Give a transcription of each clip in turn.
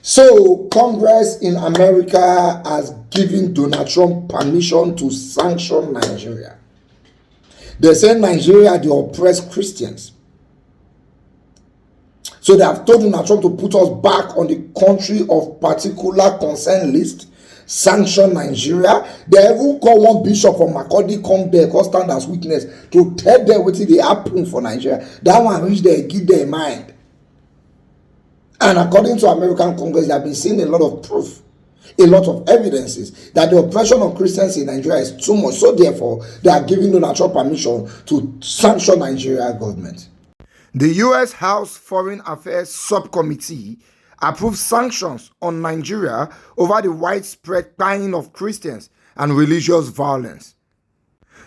So, Congress in America has given Donald Trump permission to sanction Nigeria. They say Nigeria, they oppress Christians. So they have told Donald Trump to put us back on the country of particular concern list, sanction Nigeria. They even call one bishop from Makurdi come there, come stand as witness to tell them what they happen for Nigeria. That one which they give their mind. And according to American Congress, they have been seeing a lot of proof, a lot of evidences that the oppression of Christians in Nigeria is too much. So therefore, they are giving Donald Trump permission to sanction Nigeria government. The U.S. House Foreign Affairs Subcommittee approved sanctions on Nigeria over the widespread killing of Christians and religious violence.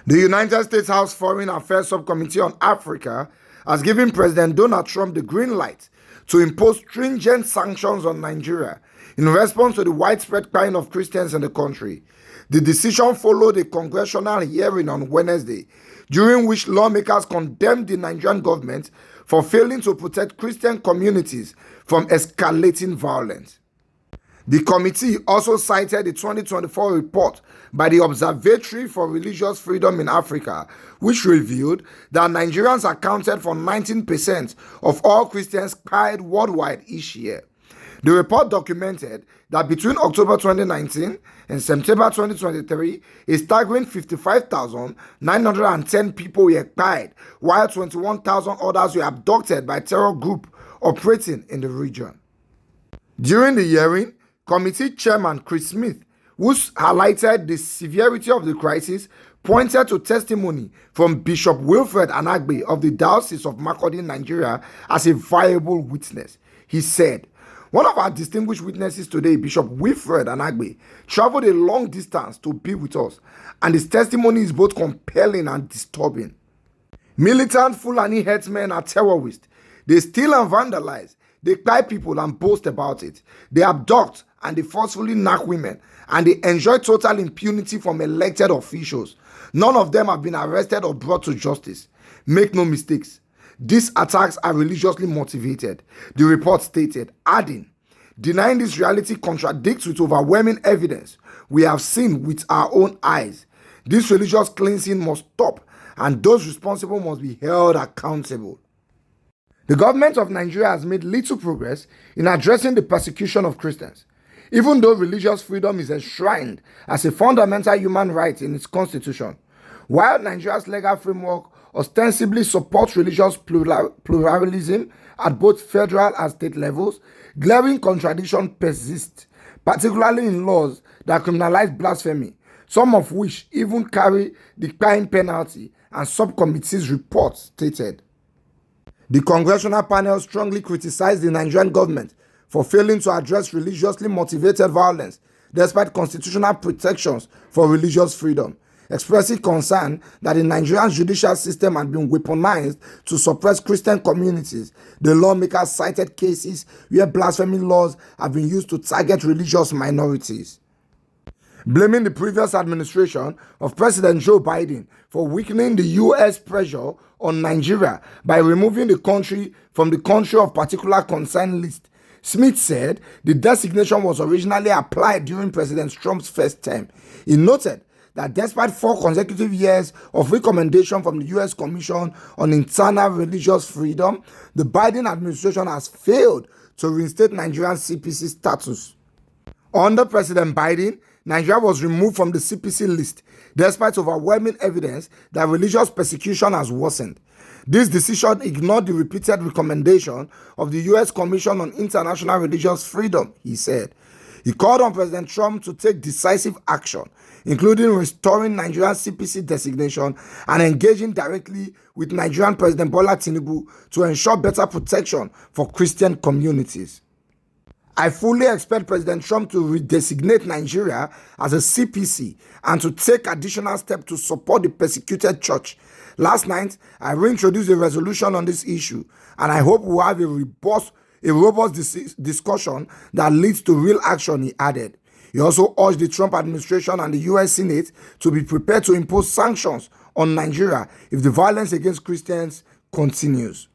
The United States House Foreign Affairs Subcommittee on Africa has given President Donald Trump the green light to impose stringent sanctions on Nigeria in response to the widespread killing of Christians in the country. The decision followed a congressional hearing on Wednesday, during which lawmakers condemned the Nigerian government for failing to protect Christian communities from escalating violence. The committee also cited the 2024 report by the Observatory for Religious Freedom in Africa, which revealed that Nigerians accounted for 19% of all Christians killed worldwide each year. The report documented that between October 2019 and September 2023, a staggering 55,910 people were killed, while 21,000 others were abducted by terror groups operating in the region. During the hearing, Committee Chairman Chris Smith, who highlighted the severity of the crisis, pointed to testimony from Bishop Wilfred Anagbe of the Diocese of Makurdi, Nigeria, as a viable witness. He said, "One of our distinguished witnesses today, Bishop Wilfred Anagbe, traveled a long distance to be with us, and his testimony is both compelling and disturbing. Militant Fulani herdsmen are terrorists. They steal and vandalize. They kill people and boast about it. They abduct and they forcefully knack women, and they enjoy total impunity from elected officials. None of them have been arrested or brought to justice. Make no mistakes. These attacks are religiously motivated," the report stated, adding, "Denying this reality contradicts with overwhelming evidence we have seen with our own eyes. This religious cleansing must stop, and those responsible must be held accountable." The government of Nigeria has made little progress in addressing the persecution of Christians. Even though religious freedom is enshrined as a fundamental human right in its constitution, while Nigeria's legal framework ostensibly supports religious pluralism at both federal and state levels, glaring contradictions persist, particularly in laws that criminalize blasphemy, some of which even carry the crime penalty, and subcommittee's report stated. The congressional panel strongly criticized the Nigerian government for failing to address religiously motivated violence despite constitutional protections for religious freedom, expressing concern that the Nigerian judicial system had been weaponized to suppress Christian communities. The lawmakers cited cases where blasphemy laws have been used to target religious minorities, blaming the previous administration of President Joe Biden for weakening the U.S. pressure on Nigeria by removing the country from the country of particular concern list. Smith said the designation was originally applied during President Trump's first term. He noted that despite 4 consecutive years of recommendation from the U.S. Commission on Internal Religious Freedom, the Biden administration has failed to reinstate Nigerian CPC status. Under President Biden, Nigeria was removed from the CPC list despite overwhelming evidence that religious persecution has worsened. This decision ignored the repeated recommendation of the U.S. Commission on International Religious Freedom, he said. He called on President Trump to take decisive action, including restoring Nigerian CPC designation and engaging directly with Nigerian President Bola Tinubu to ensure better protection for Christian communities. I fully expect President Trump to redesignate Nigeria as a CPC and to take additional steps to support the persecuted church. Last night, I reintroduced a resolution on this issue, and I hope we'll have a robust discussion that leads to real action, he added. He also urged the Trump administration and the U.S. Senate to be prepared to impose sanctions on Nigeria if the violence against Christians continues.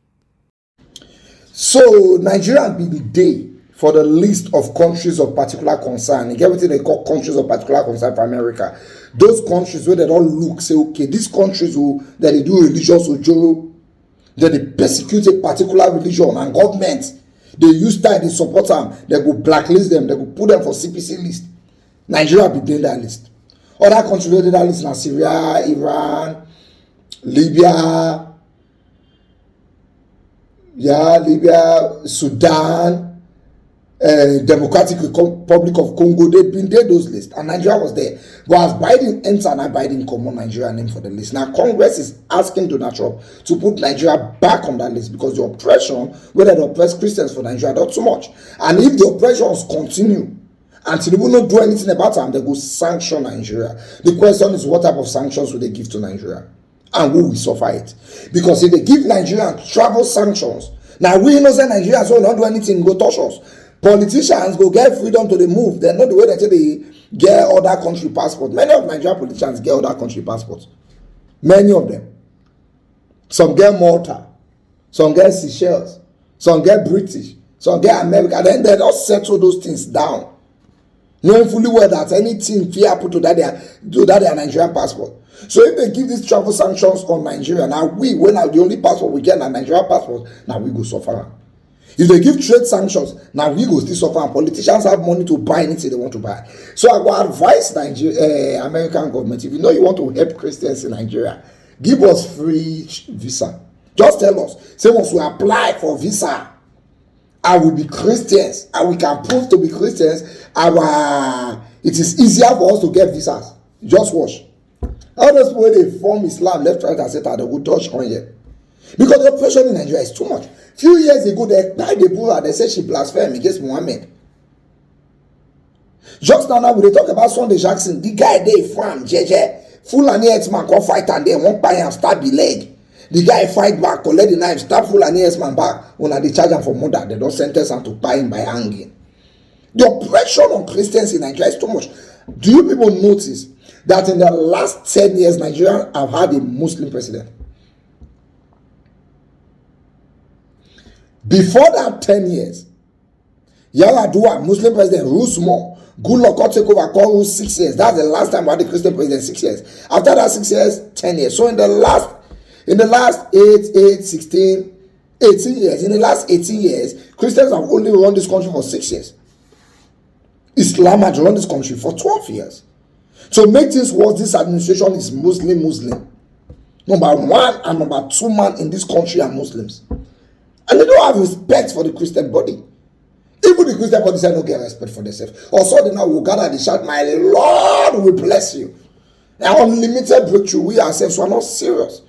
So, Nigeria be the day for the list of countries of particular concern. You get what they call countries of particular concern for America. Those countries where they don't look, say, okay, these countries who that they do religious ojoro, that they persecute a particular religion and government, they use that, they support them, they go blacklist them, they go put them for CPC list. Nigeria be doing that list. Other countries where they that list now Syria, Iran, Libya, Sudan, Democratic Republic of Congo, they've been there, those lists, and Nigeria was there. But as Biden entered, and Biden common Nigeria name for the list. Now Congress is asking Donald Trump to put Nigeria back on that list because the oppression, whether they oppress Christians for Nigeria, not too much. And if the oppressions continue and they will not do anything about them, they go sanction Nigeria. The question is, what type of sanctions will they give to Nigeria? And who will suffer it? Because if they give Nigeria travel sanctions, now we innocent Nigerians will not do anything, go touch us. Politicians go get freedom to the move. They're not the way they say they get other country passports. Many of Nigerian politicians get other country passports. Many of them. Some get Malta. Some get Seychelles. Some get British. Some get America. Then they just settle those things down, knowing fully well that anything fear put to that their Nigerian passport. So if they give these travel sanctions on Nigeria, now when the only passport we get a Nigerian passport, now we go suffer. If they give trade sanctions, now we go still suffer, and politicians have money to buy anything they want to buy. So I will advise American government, if you know you want to help Christians in Nigeria, give us free visa. Just tell us, say once we apply for visa, I will be Christians, and we can prove to be Christians, it is easier for us to get visas. Just watch. All those people, they form Islam left, right, and center, they will touch on here. Because the oppression in Nigeria is too much. Few years ago, they died the bull, they said she blasphemed against Muhammad. Just now, we talk about Sunday Jackson, the guy they farm, JJ, Fulani X-Man come fight and they won't buy and stab the leg. The guy fight back, collect the knife, stab Fulani X-Man back. When they charge him for murder, they don't sentence him to buy him by hanging. The oppression on Christians in Nigeria is too much. Do you people notice that in the last 10 years, Nigeria have had a Muslim president? Before that 10 years, Yar'Adua, Muslim president, rule small. Good luck, God take over, call rule 6 years. That's the last time we had the Christian president, 6 years. After that 6 years, 10 years. So in the last 18 years, in the last 18 years, Christians have only run this country for 6 years. Islam has run this country for 12 years. So make things worse, this administration is Muslim. Number one and number two man in this country are Muslims. And they don't have respect for the Christian body. Even the Christian body say no get respect for themselves. Also, they now will gather the shout, my Lord will bless you. Now, unlimited breakthrough, we ourselves are not serious.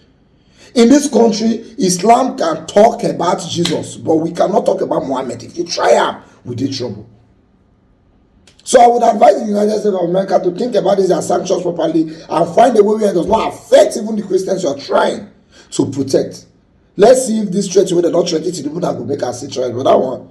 In this country, Islam can talk about Jesus, but we cannot talk about Muhammad. If you try him, we did trouble. So I would advise the United States of America to think about these sanctions properly and find a way where it does not affect even the Christians you are trying to protect. Let's see if this threat, whether not threat it, the people that will make us see threat. But that one,